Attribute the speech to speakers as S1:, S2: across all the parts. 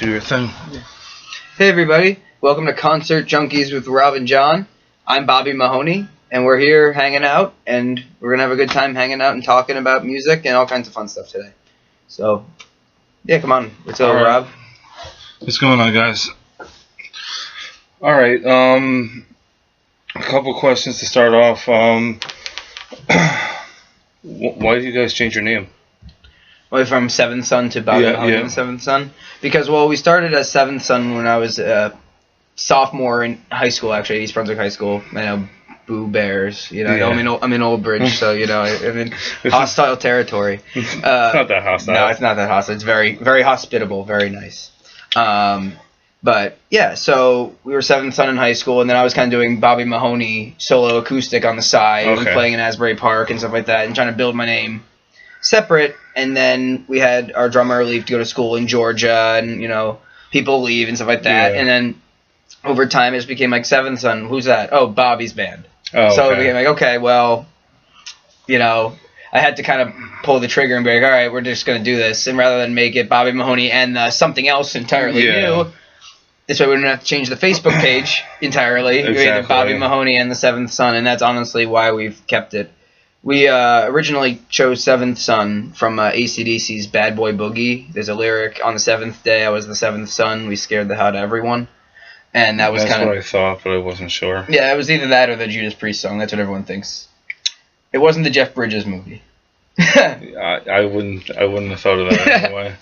S1: Do your thing.
S2: Hey everybody, welcome to Concert Junkies with Rob and John. I'm Bobby Mahoney, and we're here hanging out, and we're going to have a good time hanging out and talking about music and all kinds of fun stuff today. So, yeah, come on. What's up, Rob?
S1: What's going on, guys? Alright, a couple questions to start off. Why did you guys change your name?
S2: Well, from Seventh Son to Bobby Mahoney and Seventh Son? Because, well, we started as Seventh Son when I was a sophomore in high school, actually, East Brunswick High School. You know, Boo Bears. You know, I'm in Old Bridge, so, you know, I'm in hostile territory.
S1: It's not that hostile.
S2: No, it's not that hostile. It's very, very hospitable, very nice. But, yeah, so we were Seventh Son in high school, and then I was kind of doing Bobby Mahoney solo acoustic on the side, and playing in Asbury Park and stuff like that, and trying to build my name separate. And then we had our drummer leave to go to school in Georgia, and, you know, people leave and stuff like that. Yeah. And then over time, it just became like Seventh Son. Who's that? Oh, Bobby's band. Oh, so it became like, okay, well, you know, I had to kind of pull the trigger and be like, all right, we're just going to do this. And rather than make it Bobby Mahoney and something else entirely new, this way we don't have to change the Facebook page entirely. We made it Bobby Mahoney and the Seventh Son, and that's honestly why we've kept it. We originally chose Seventh Son from AC/DC's Bad Boy Boogie. There's a lyric, on the seventh day I was the seventh son, we scared the hell out of everyone. And that was kind of...
S1: That's what I thought, but I wasn't sure.
S2: Yeah, it was either that or the Judas Priest song. That's what everyone thinks. It wasn't the Jeff Bridges movie.
S1: I wouldn't have thought of that anyway.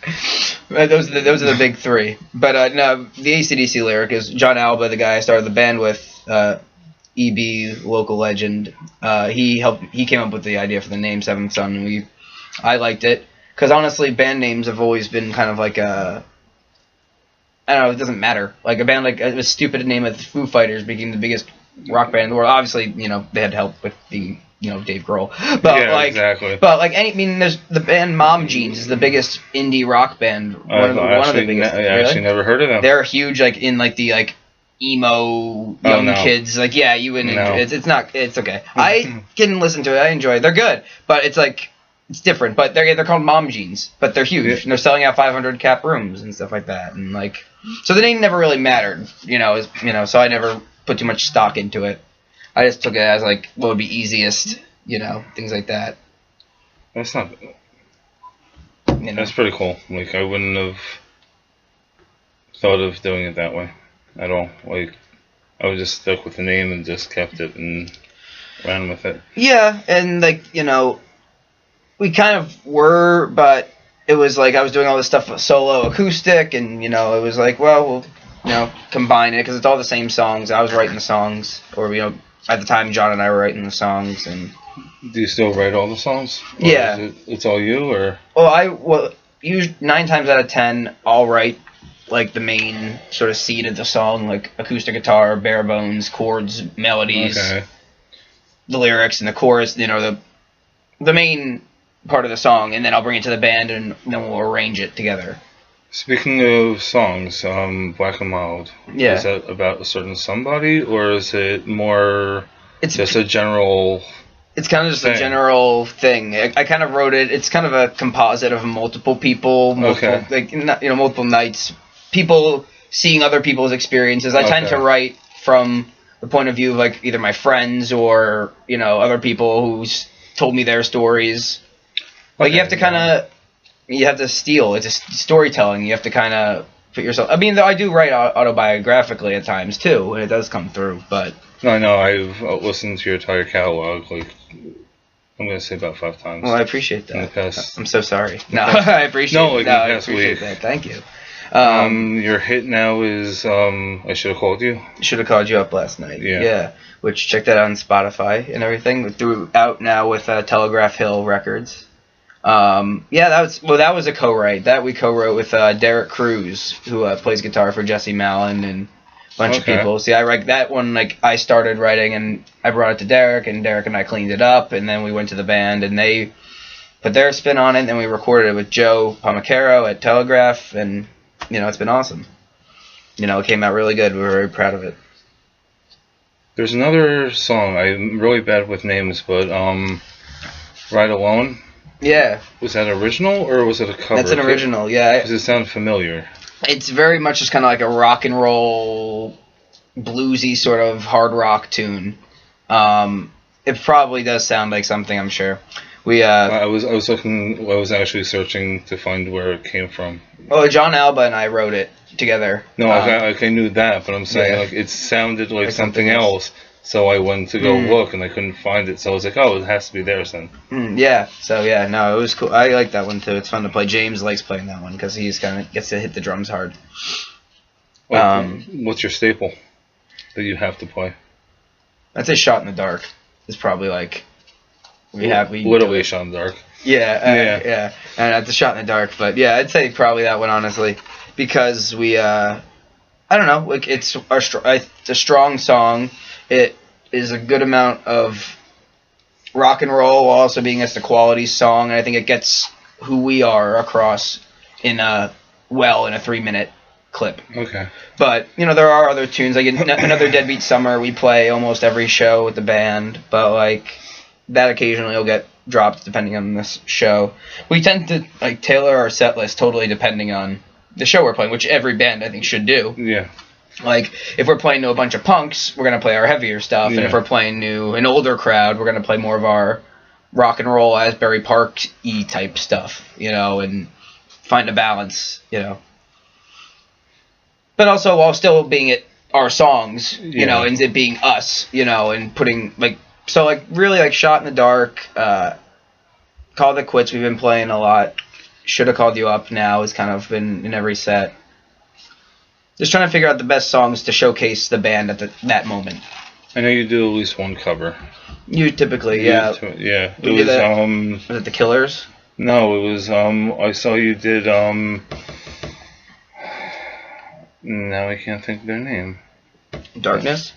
S2: Those are the big three. But no, the AC/DC lyric is John Alba, the guy I started the band with, EB, local legend. He came up with the idea for the name Seventh Son, and I liked it because honestly, band names have always been kind of like I don't know, it doesn't matter. Like a band like a stupid name of the Foo Fighters became the biggest rock band in the world. Obviously, you know, they had help with being, you know, Dave Grohl. But
S1: yeah, exactly.
S2: But like there's the band Mom Jeans is the biggest indie rock band. One of the biggest.
S1: I actually never heard of them.
S2: They're huge, like in like the emo young kids. Like you wouldn't. No. It's okay. I can listen to it. I enjoy it. They're good, but it's like it's different. But they're called Mom Jeans, but they're huge and they're selling out 500 cap rooms and stuff like that. And like so the name never really mattered. So I never put too much stock into it. I just took it as like what would be easiest, things like that.
S1: That's not. That's pretty cool. Like I wouldn't have thought of doing it that way at all. Like I was just stuck with the name and just kept it and ran with it. Yeah, and like we kind of were, but it was like I was doing all this stuff solo acoustic, and it was like, well, we'll combine it because it's all the same songs. I was writing the songs, or at the time John and I were writing the songs. And do you still write all the songs? Or yeah, it's all you, or? Well, usually 9 times out of 10 I'll write like the main sort of seed of the song, like acoustic guitar, bare bones, chords, melodies, the lyrics, and the chorus. The main part of the song, and then I'll bring it to the band, and then we'll arrange it together. Speaking of songs, Black and Mild, is that about a certain somebody, or is it more just a general... It's kind of just a general thing. I kind of wrote it, it's kind of a composite of multiple people, multiple nights, people seeing other people's experiences. I tend to write from the point of view of like either my friends or, other people who's told me their stories. Like you have to steal. It's a storytelling. You have to kind of put yourself... I mean, I do write autobiographically at times, too, and it does come through, but... No, I know. I've listened to your entire catalog, like, I'm going to say about 5 times. Well, I appreciate that. In the past... I'm so sorry. No, I appreciate that. Thank you. Your hit now is, I Should Have Called You. Should Have Called You Up last night. Yeah. Which, check that out on Spotify and everything. Out now with Telegraph Hill Records. That was a co-write. That we co-wrote with Derek Cruz, who plays guitar for Jesse Malin and a bunch of people. See, I write that one, like, I started writing, and I brought it to Derek, and Derek and I cleaned it up, and then we went to the band, and they put their spin on it, and then we recorded it with Joe Pomacaro at Telegraph, and, it's been awesome. It came out really good. We were very proud of it. There's another song. I'm really bad with names, but, Ride Alone. Yeah. Was that original, or was it a cover? That's an original, yeah. Does it sound familiar?
S2: It's very much just kind of like a rock and roll, bluesy sort of hard rock tune. It probably does sound like something, I'm sure.
S1: I was looking. I was actually searching to find where it came from.
S2: Oh, John Alba and I wrote it together.
S1: No, I knew that, but I'm saying like it sounded like something else. So I went to go look and I couldn't find it. So I was like, oh, it has to be theirs then.
S2: Yeah. So yeah, no, it was cool. I like that one too. It's fun to play. James likes playing that one because he's kind of gets to hit the drums hard.
S1: What's your staple that you have to play?
S2: I'd say Shot in the Dark is probably like we
S1: literally Shot in the Dark.
S2: Yeah, and it's a Shot in the Dark, but yeah, I'd say probably that one honestly because we I don't know, like it's a strong song. It is a good amount of rock and roll while also being just a quality song, and I think it gets who we are across in a 3-minute clip.
S1: Okay.
S2: But, there are other tunes. Like Another Deadbeat Summer, we play almost every show with the band, but, like, that occasionally will get dropped depending on this show. We tend to, like, tailor our set list totally depending on the show we're playing, which every band, I think, should do.
S1: Yeah.
S2: Like, if we're playing to a bunch of punks, we're going to play our heavier stuff. Yeah. And if we're playing to an older crowd, we're going to play more of our rock and roll, Asbury Park-y type stuff, and find a balance, But also while still being our songs, and it being us, and putting, really, Shot in the Dark, Call It Quits, we've been playing a lot. Should Have Called You Up Now has kind of been in every set. Just trying to figure out the best songs to showcase the band at that moment.
S1: I know you do at least one cover.
S2: You typically, yeah.
S1: Yeah. Was
S2: it The Killers?
S1: No, it was, I saw you did, now I can't think of their name.
S2: Darkness?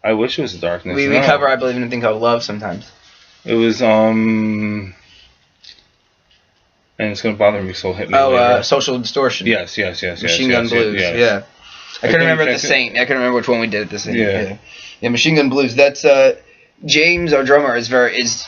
S1: I wish it was Darkness.
S2: We cover, I believe, in a thing called Love sometimes.
S1: It was, and it's going to bother me, so hit me later.
S2: Social Distortion.
S1: Yes.
S2: Machine Gun Blues, yeah. I couldn't remember the Saint. I couldn't remember which one we did at the Saint. Yeah, Machine Gun Blues. That's, James, our drummer, is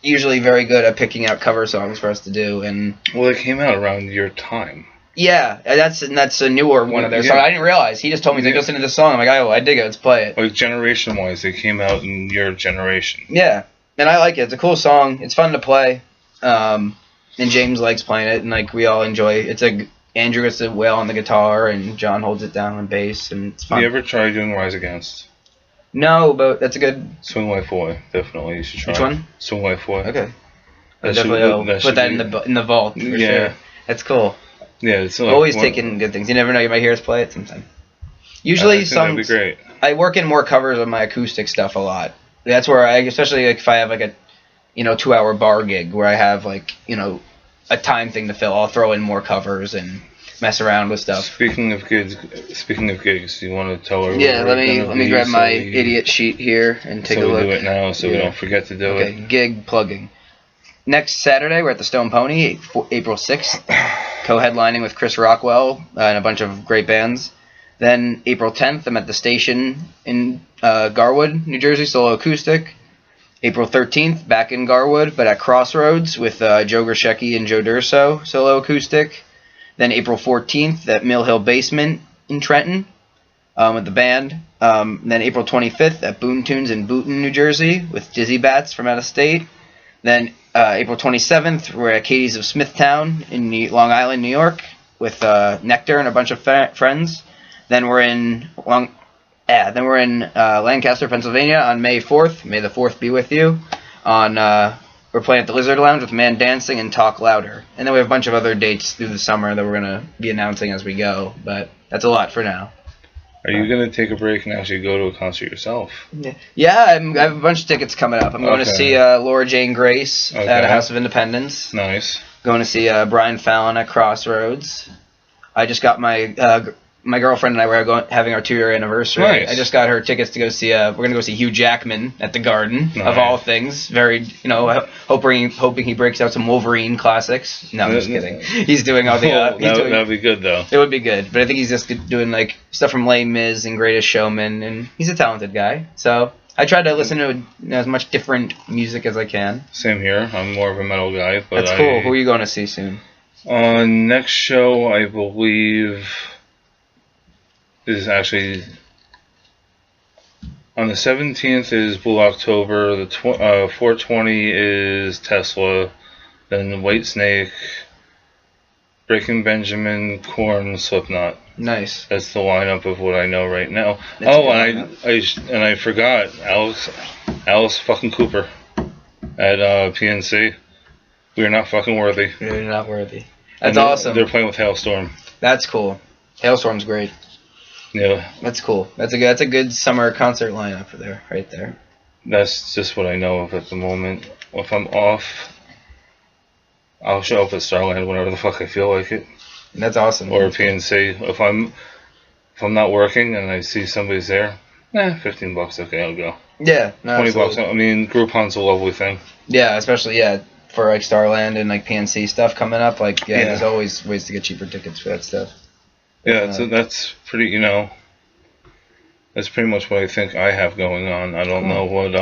S2: usually very good at picking out cover songs for us to do. And
S1: well, it came out around your time.
S2: Yeah, that's a newer one of their songs. I didn't realize. He just told me, he's like, listen to this song. I'm like, I dig it, let's play it.
S1: Like, generation-wise, they came out in your generation.
S2: Yeah, and I like it. It's a cool song. It's fun to play. And James likes playing it, and like we all enjoy it. Andrew gets to wail on the guitar, and John holds it down on bass, and it's fun.
S1: Have you ever tried doing Rise Against?
S2: No, but that's a good...
S1: Swing Life Away, definitely. You should try.
S2: Which one?
S1: Swing Life Away.
S2: Okay. Definitely put that in the vault, for sure. That's cool.
S1: Yeah, it's like
S2: always taking good things. You never know, you might hear us play it sometime. Usually
S1: that'd be great.
S2: I work in more covers of my acoustic stuff a lot. That's where especially if I have like a 2-hour bar gig where I have a time thing to fill, I'll throw in more covers and mess around with stuff.
S1: Speaking of gigs, do you want to tell her?
S2: Yeah, let me grab my idiot sheet here and take a look.
S1: So we do it now, so we don't forget to do it.
S2: Okay, gig plugging. Next Saturday, we're at the Stone Pony, April 6th, co-headlining with Chris Rockwell and a bunch of great bands. Then April 10th, I'm at the Station in Garwood, New Jersey, solo acoustic. April 13th, back in Garwood, but at Crossroads with Joe Grishecki and Joe Durso, solo acoustic. Then April 14th at Mill Hill Basement in Trenton with the band. Then April 25th at Boone Tunes in Boonton, New Jersey with Dizzy Bats from out of state. Then April 27th, we're at Katie's of Smithtown in Long Island, New York with Nectar and a bunch of friends. Then we're in Lancaster, Pennsylvania on May 4th. May the 4th be with you. We're playing at the Lizard Lounge with Man Dancing and Talk Louder. And then we have a bunch of other dates through the summer that we're going to be announcing as we go. But that's a lot for now.
S1: Are you going to take a break and actually go to a concert yourself?
S2: Yeah, I have a bunch of tickets coming up. I'm going to see Laura Jane Grace at House of Independence.
S1: Nice.
S2: Going to see Brian Fallon at Crossroads. I just got my girlfriend and I were having our 2-year anniversary.
S1: Nice.
S2: I just got her tickets to go see. We're gonna go see Hugh Jackman at the Garden, of all things. Very, hoping he breaks out some Wolverine classics. No, I'm just kidding. He's doing all the.
S1: That'd be good though.
S2: It would be good, but I think he's just doing like stuff from Les Mis and Greatest Showman, and he's a talented guy. So I try to listen to as much different music as I can.
S1: Same here. I'm more of a metal guy, but
S2: that's cool. Who are you going to see soon?
S1: Next show, I believe, is actually on the 17th is Blue October. The 420 is Tesla. Then White Snake, Breaking Benjamin, Korn, Slipknot.
S2: Nice.
S1: That's the lineup of what I know right now. And I forgot Alice fucking Cooper at PNC. We are not fucking worthy.
S2: We are not worthy. That's awesome.
S1: They're playing with Hailstorm.
S2: That's cool. Hailstorm's great.
S1: Yeah.
S2: That's cool. That's a good summer concert lineup for there, right there.
S1: That's just what I know of at the moment. If I'm off, I'll show up at Starland whenever the fuck I feel like it.
S2: That's awesome.
S1: Or PNC. If I'm not working and I see somebody's there, $15. Okay, I'll go.
S2: Yeah, no,
S1: $20. I mean, Groupon's a lovely thing.
S2: Yeah, especially for like Starland and like PNC stuff coming up. Like there's always ways to get cheaper tickets for that stuff.
S1: Yeah, so that's pretty. That's pretty much what I think I have going on. I don't know what.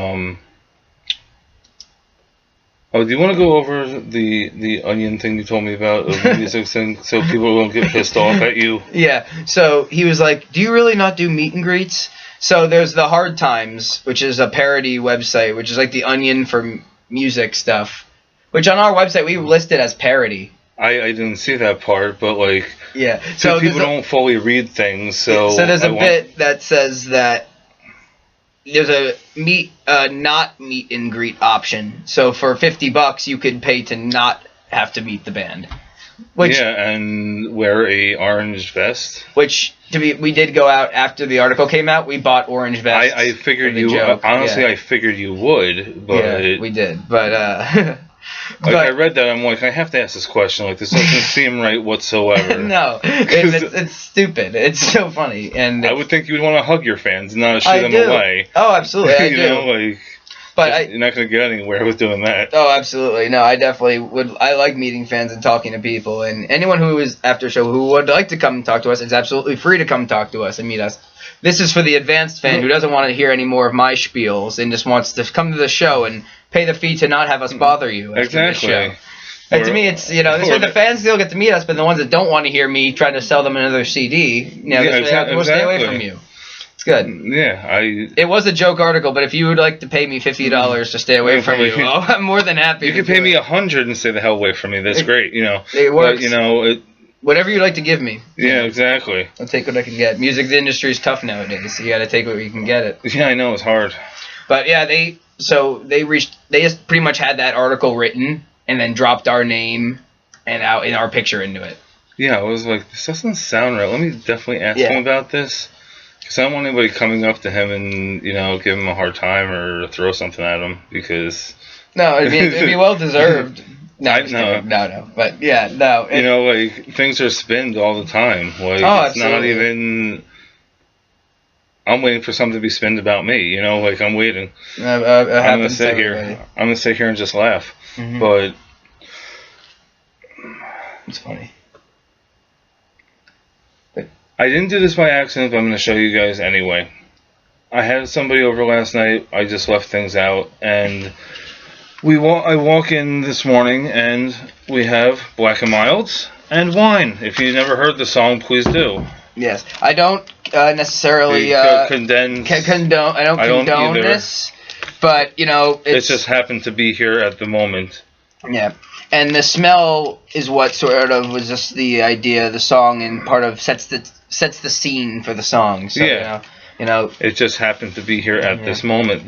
S1: Oh, do you want to go over the onion thing you told me about, the music thing, so people won't get pissed off at you?
S2: Yeah. So he was like, "Do you really not do meet and greets?" So there's the Hard Times, which is a parody website, which is like the Onion for music stuff, which on our website we listed as parody.
S1: I didn't see that part, but like,
S2: yeah. So
S1: people don't fully read things, so
S2: there's a bit that says that there's a not meet and greet option. So for $50 you could pay to not have to meet the band.
S1: And wear a orange vest.
S2: Which we did go out after the article came out. We bought orange vests.
S1: I figured you honestly. I figured you would, but
S2: yeah, we did. But
S1: I read that, I'm like, I have to ask this question. Like, this doesn't seem right whatsoever.
S2: No, it's stupid. It's so funny, and
S1: I would think you would want to hug your fans, not shoo them away.
S2: Oh, absolutely, I do.
S1: But you're not going to get anywhere with doing that.
S2: Oh, absolutely. No, I definitely would. I like meeting fans and talking to people. And anyone who is after show who would like to come and talk to us, it's absolutely free to come talk to us and meet us. This is for the advanced fan who doesn't want to hear any more of my spiels and just wants to come to the show and pay the fee to not have us bother you.
S1: Exactly.
S2: The show. And to me, it's, this way the fans still get to meet us, but the ones that don't want to hear me try to sell them another CD, we'll stay away from you. It's good.
S1: Yeah,
S2: It was a joke article, but if you would like to pay me $50 to stay away from you, I'm more than happy.
S1: You can pay me $100 and stay the hell away from me. That's great.
S2: It works.
S1: But,
S2: whatever you'd like to give me.
S1: Yeah, exactly.
S2: I'll take what I can get. Music industry is tough nowadays, so you got to take what you can get it.
S1: Yeah, I know it's hard.
S2: But yeah, they just pretty much had that article written and then dropped our name and our picture into it.
S1: Yeah, I was like, this doesn't sound right. Let me definitely ask him about this. Because I don't want anybody coming up to him and, give him a hard time or throw something at him, because...
S2: No, it'd be well deserved. No. But, yeah, no.
S1: Things are spinned all the time. It's
S2: absolutely.
S1: Not even... I'm waiting for something to be spinned about me, I'm waiting. I'm going to sit here and just laugh.
S2: Mm-hmm.
S1: But...
S2: It's funny.
S1: I didn't do this by accident, but I'm going to show you guys anyway. I had somebody over last night. I just left things out, and I walk in this morning, and we have Black and Milds and wine. If you've never heard the song, please do.
S2: Yes, I don't necessarily condone this, but
S1: it just happened to be here at the moment.
S2: Yeah. And the smell is what sort of was just the idea of the song, and part of sets the scene for the song. So,
S1: yeah. It just happened to be here at this moment.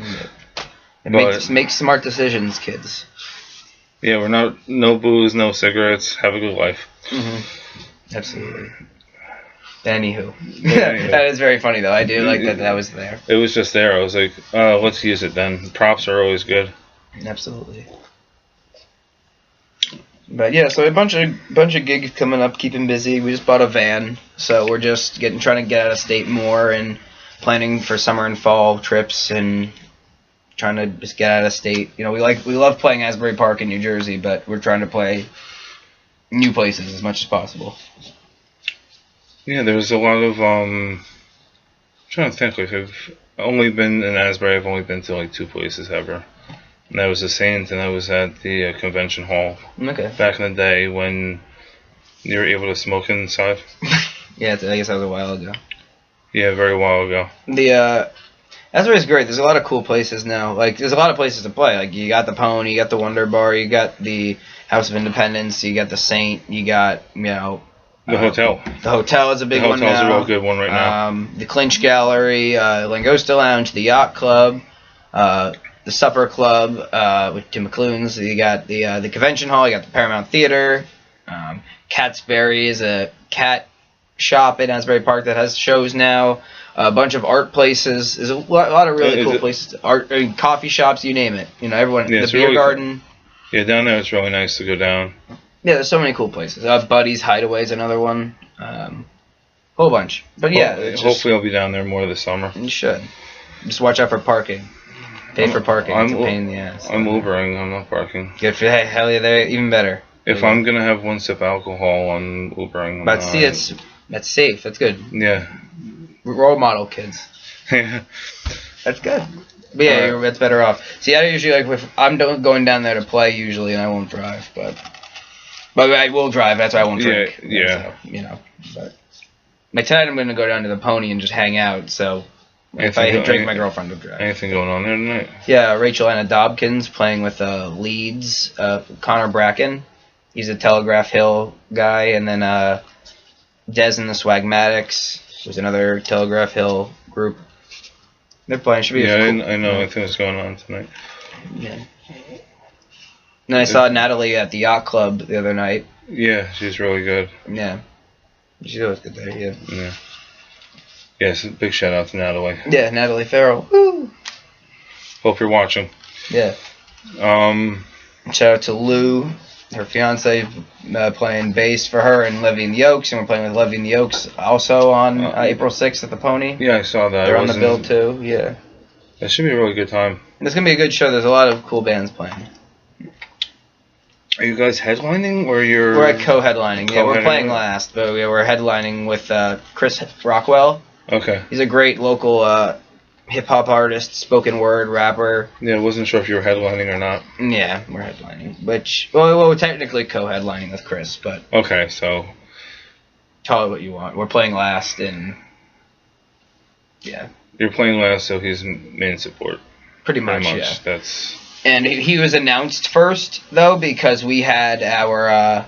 S2: Make smart decisions, kids.
S1: Yeah, we're no booze, no cigarettes. Have a good life.
S2: Mm-hmm. Absolutely. Anywho. That is very funny, though. I do like that was there.
S1: It was just there. I was like, let's use it then. Props are always good.
S2: Absolutely. But yeah, so a bunch of gigs coming up, keeping busy. We just bought a van, so we're just trying to get out of state more and planning for summer and fall trips and trying to just get out of state. We love playing Asbury Park in New Jersey, but we're trying to play new places as much as possible.
S1: Yeah, there's a lot of I'm trying to think. Like, I've only been in Asbury. I've only been to like 2 places ever. And that was the Saint, and I was at the convention hall.
S2: Okay.
S1: Back in the day when You were able to smoke inside?
S2: Yeah, I guess that was a while ago.
S1: Yeah, a very while ago.
S2: Asbury's great. There's a lot of cool places now. Like, there's a lot of places to play. Like, you got the Pony, you got the Wonder Bar, you got the House of Independence, you got the Saint, you got,
S1: the hotel.
S2: The hotel is a big one now.
S1: The hotel's a real good one right now.
S2: The Clinch Gallery, Langosta Lounge, the Yacht Club, the Supper Club with Tim McClune's. You got the Convention Hall, you got the Paramount Theater. Catsbury is a cat shop in Asbury Park that has shows now. A bunch of art places. There's a lot of really cool places. Art, coffee shops, you name it. You know, everyone.
S1: Yeah,
S2: the beer garden.
S1: Yeah, down there it's really nice to go down.
S2: Yeah, there's so many cool places. Buddy's Hideaway is another one. Whole bunch. But yeah.
S1: Hopefully I'll be down there more this summer.
S2: You should. Just watch out for parking. Pay for parking. It's a pain in the ass.
S1: I'm Ubering. I'm not parking.
S2: Good for hey, hell yeah, they're even better.
S1: If I'm going to have one sip alcohol on Ubering.
S2: But see, that's safe. That's good.
S1: Yeah.
S2: Role model kids. That's good. But yeah, that's better off. See, I usually if I'm going down there to play usually, and I won't drive, but I will drive. That's why I won't drink.
S1: Yeah.
S2: So, but tonight I'm going to go down to the Pony and just hang out. So if I drink, my girlfriend will drive.
S1: Anything going on there tonight?
S2: Yeah, Rachel Anna Dobkins playing with Leeds. Connor Bracken, he's a Telegraph Hill guy, and then Des and the Swagmatics. There's another Telegraph Hill group. They're playing. Should be cool.
S1: I know. I think what's going on tonight.
S2: Yeah. And then I saw Natalie at the Yacht Club the other night.
S1: Yeah, she's really good.
S2: Yeah. She's always good there, yeah.
S1: Yeah. Yes, big shout out to Natalie.
S2: Yeah, Natalie Farrell. Woo!
S1: Hope you're watching.
S2: Yeah. Shout out to Lou, her fiance, playing bass for her and Levy and the Oaks, and we're playing with Levy and the Oaks also on April 6th at the Pony.
S1: Yeah, I saw that.
S2: They're on the bill too, yeah.
S1: That should be a really good time.
S2: It's going to be a good show. There's a lot of cool bands playing.
S1: Are you guys headlining, or you're...
S2: We're co-headlining. Yeah, we're playing last, but we're headlining with Chris Rockwell.
S1: Okay.
S2: He's a great local hip-hop artist, spoken word, rapper.
S1: Yeah, I wasn't sure if you were headlining or not.
S2: Yeah, we're headlining. Well, we're technically co-headlining with Chris, but...
S1: Okay, so...
S2: Call it what you want. We're playing last, and... Yeah.
S1: You're playing last, so he's main support.
S2: Pretty much, yeah.
S1: That's...
S2: And he was announced first, though, because we had a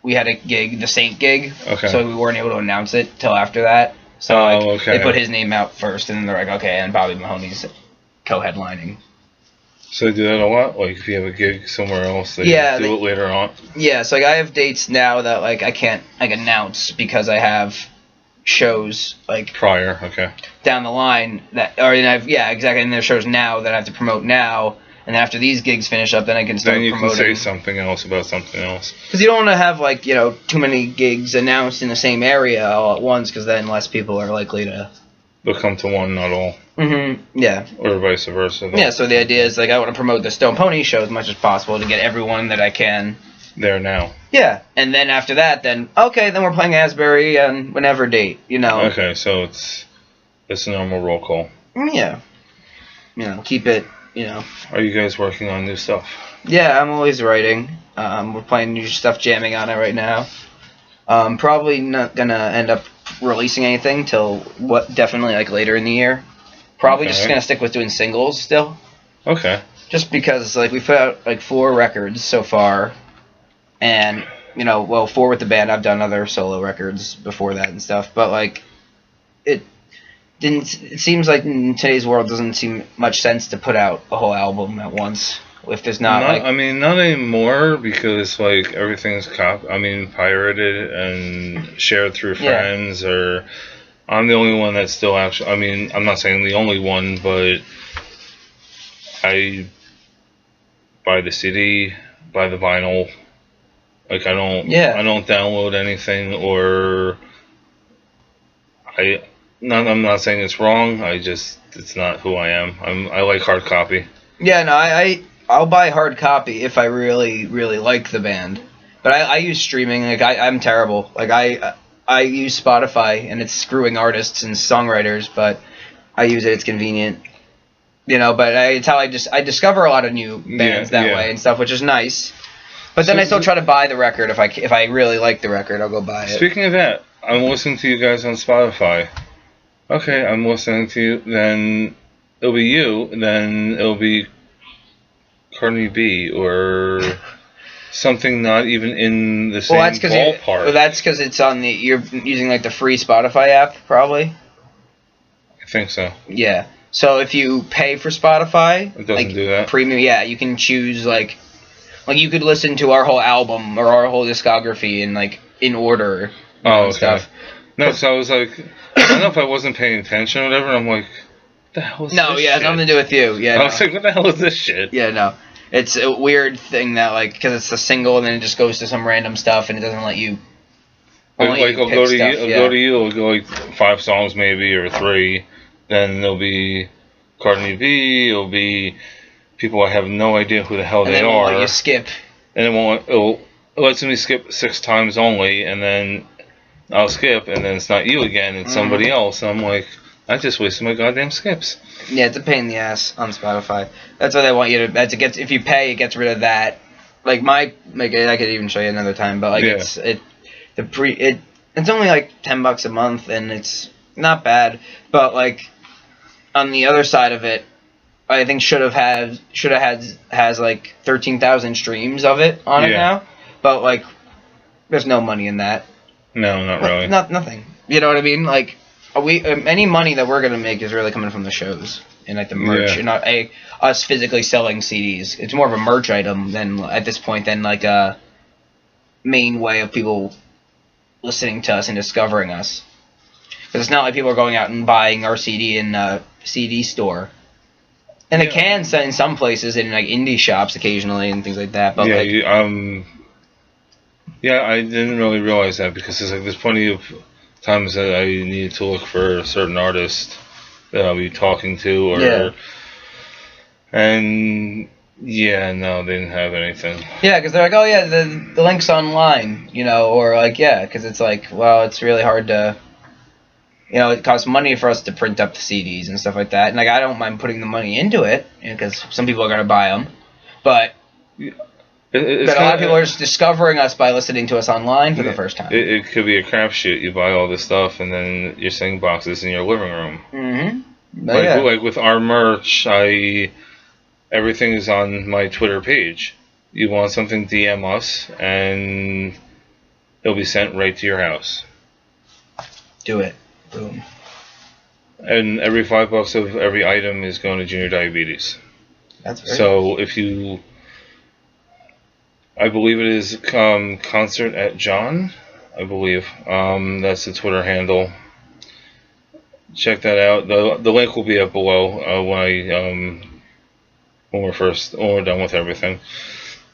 S2: gig, the Saint gig.
S1: Okay.
S2: So we weren't able to announce it till after that. So they put his name out first, and then they're like, okay, and Bobby Mahoney's co-headlining.
S1: So they do that a lot? Like, if you have a gig somewhere else, they do it later on?
S2: Yeah, so I have dates now that I can't announce because I have shows
S1: prior, okay,
S2: down the line exactly, and there's shows now that I have to promote now. And after these gigs finish up, then I can start promoting. Then you can
S1: say something else about something else.
S2: Because you don't want to have, too many gigs announced in the same area all at once, because then less people are likely to...
S1: They'll come to one, not all.
S2: Mm-hmm, yeah.
S1: Or vice versa.
S2: Yeah, so the idea is, I want to promote the Stone Pony show as much as possible to get everyone that I can...
S1: There now.
S2: Yeah, and then after that, then we're playing Asbury on whenever date,
S1: Okay, so it's a normal roll call.
S2: Yeah. Keep it...
S1: Are you guys working on new stuff?
S2: Yeah, I'm always writing. We're playing new stuff, jamming on it right now. Probably not gonna end up releasing anything till definitely later in the year. Probably just gonna stick with doing singles still.
S1: Okay.
S2: Just because we put out 4 records so far, and 4 with the band. I've done other solo records before that and stuff, but it seems like in today's world doesn't seem much sense to put out a whole album at once if there's not
S1: not anymore, because everything's pirated and shared through friends, or I'm the only one that's still actually, I'm not saying the only one, but I buy the CD, buy the vinyl. I don't download anything, or I'm not saying it's wrong. It's not who I am. I like hard copy.
S2: Yeah, no, I'll buy hard copy if I really, really like the band. But I use streaming. I'm terrible. I use Spotify, and it's screwing artists and songwriters, but I use it. It's convenient. But it's how I discover a lot of new bands that way and stuff, which is nice. But then I still try to buy the record if I really like the record, I'll go buy it.
S1: Speaking of that, I'm listening to you guys on Spotify. Okay, I'm listening to you. Then it'll be you. Then it'll be Cardi B or something not even in the same ballpark.
S2: That's because it's on you're using like the free Spotify app, probably.
S1: I think so.
S2: Yeah. So if you pay for Spotify,
S1: it doesn't do that.
S2: Premium, yeah, you can choose like you could listen to our whole album or our whole discography in order.
S1: Oh, okay. Stuff. No, so I was like, I don't know if I wasn't paying attention or whatever. I'm like, what the hell is this shit?
S2: Nothing to do with you. Yeah.
S1: I was like, what the hell is this shit?
S2: Yeah, no. It's a weird thing that because it's a single and then it just goes to some random stuff and it doesn't let you.
S1: I'll go to you. I'll go like 5 songs maybe or 3. Then there'll be Cardi B. It'll be people I have no idea who the hell they are.
S2: Won't let you skip.
S1: And it lets me skip 6 times only, and then I'll skip, and then it's not you again. It's somebody else. And I'm like, I just wasted my goddamn skips.
S2: Yeah, it's a pain in the ass on Spotify. That's why they want you to. If you pay, it gets rid of that. I could even show you another time, but it's only like $10 a month, and it's not bad. But on the other side of it, I think has like 13,000 streams of it on it now. But there's no money in that.
S1: No, not really.
S2: Nothing. You know what I mean? Any money that we're gonna make is really coming from the shows and the merch, and not us physically selling CDs. It's more of a merch item than at this point than a main way of people listening to us and discovering us. Because it's not like people are going out and buying our CD in a CD store. And they can in some places in indie shops occasionally and things like that. But
S1: I didn't really realize that because there's plenty of times that I need to look for a certain artist that I'll be talking to and no, they didn't have anything. Yeah,
S2: because they're like, oh yeah, the link's online, or because it's it's really hard to. It costs money for us to print up the CDs and stuff like that. And I don't mind putting the money into it because some people are going to buy them. But a lot of people are just discovering us by listening to us online for the first time.
S1: It could be a crapshoot. You buy all this stuff and then you're sending boxes in your living room.
S2: Mm-hmm.
S1: With our merch, everything is on my Twitter page. You want something, DM us, and it'll be sent right to your house.
S2: Do it. Boom.
S1: And every $5 of every item is going to junior diabetes.
S2: That's very
S1: so if you, I believe it is Concert at John. I believe that's the Twitter handle. Check that out. The link will be up below when we're done with everything.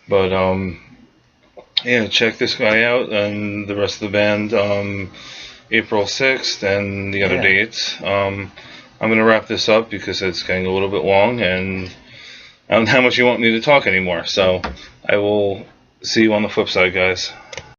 S1: But check this guy out and the rest of the band. April 6th and the other dates. I'm going to wrap this up because it's getting a little bit long and I don't know how much you want me to talk anymore. So I will see you on the flip side, guys.